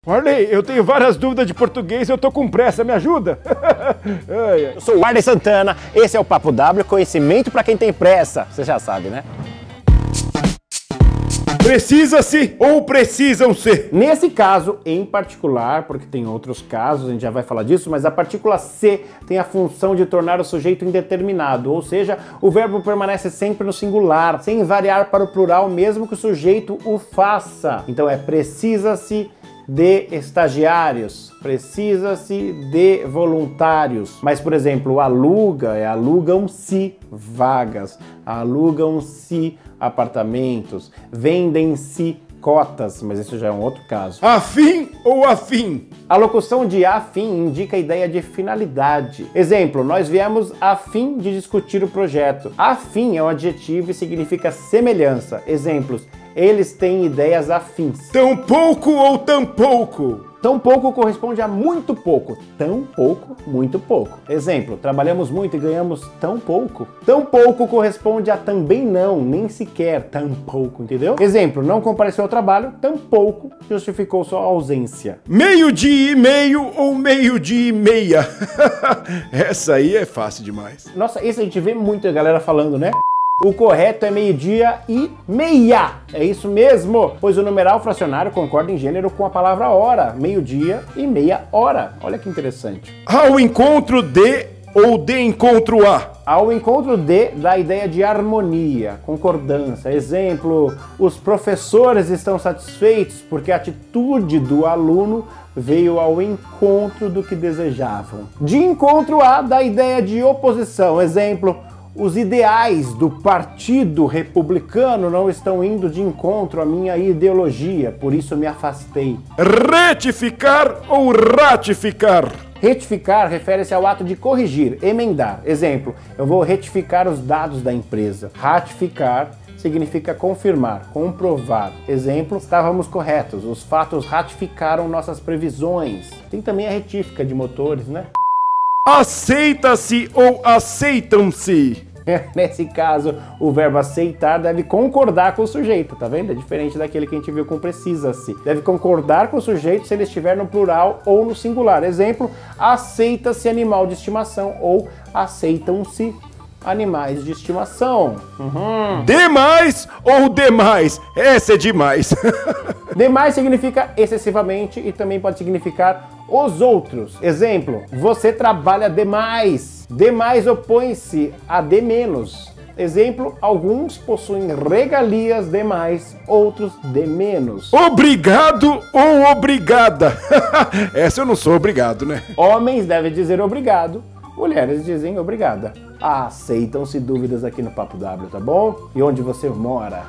Warley, eu tenho várias dúvidas de português e eu tô com pressa, me ajuda? Eu sou o Warley Santana, esse é o Papo W, conhecimento pra quem tem pressa. Você já sabe, né? Precisa-se ou precisam-se? Nesse caso em particular, porque tem outros casos, a gente já vai falar disso, mas a partícula se tem a função de tornar o sujeito indeterminado, ou seja, o verbo permanece sempre no singular, sem variar para o plural, mesmo que o sujeito o faça. Então é precisa-se de estagiários, precisa-se de voluntários. Mas, por exemplo, aluga, alugam-se vagas, alugam-se apartamentos, vendem-se cotas, mas isso já é um outro caso. Afim ou afim? A locução de a fim indica a ideia de finalidade. Exemplo, nós viemos a fim de discutir o projeto. A fim é um adjetivo e significa semelhança. Exemplos, eles têm ideias afins. Tão pouco ou tão pouco? Tão pouco corresponde a muito pouco. Tão pouco, muito pouco. Exemplo, trabalhamos muito e ganhamos tão pouco. Tão pouco corresponde a também não, nem sequer, tão pouco, entendeu? Exemplo, não compareceu ao trabalho, tão pouco justificou sua ausência. Meio-dia e meio ou meio-dia e meia? Essa aí é fácil demais. Nossa, isso a gente vê muito a galera falando, né? O correto é meio-dia e meia. É isso mesmo, pois o numeral fracionário concorda em gênero com a palavra hora, meio-dia e meia hora. Olha que interessante. Ao encontro de ou de encontro a? Ao encontro de dá a ideia de harmonia, concordância. Exemplo, os professores estão satisfeitos porque a atitude do aluno veio ao encontro do que desejavam. De encontro a dá a ideia de oposição. Exemplo, os ideais do Partido Republicano não estão indo de encontro à minha ideologia, por isso me afastei. Retificar ou ratificar? Retificar refere-se ao ato de corrigir, emendar. Exemplo, eu vou retificar os dados da empresa. Ratificar significa confirmar, comprovar. Exemplo, estávamos corretos, os fatos ratificaram nossas previsões. Tem também a retífica de motores, né? Aceita-se ou aceitam-se? Nesse caso, o verbo aceitar deve concordar com o sujeito, tá vendo? É diferente daquele que a gente viu com precisa-se. Deve concordar com o sujeito se ele estiver no plural ou no singular. Exemplo, aceita-se animal de estimação ou aceitam-se animais de estimação. Demais ou demais? Essa é demais. Demais significa excessivamente e também pode significar os outros. Exemplo, você trabalha demais. Demais opõe-se a de menos. Exemplo, alguns possuem regalias demais, outros de menos. Obrigado ou obrigada? Essa eu não sou obrigado, né? Homens devem dizer obrigado, mulheres dizem obrigada. Aceitam-se dúvidas aqui no Papo W, tá bom? E onde você mora?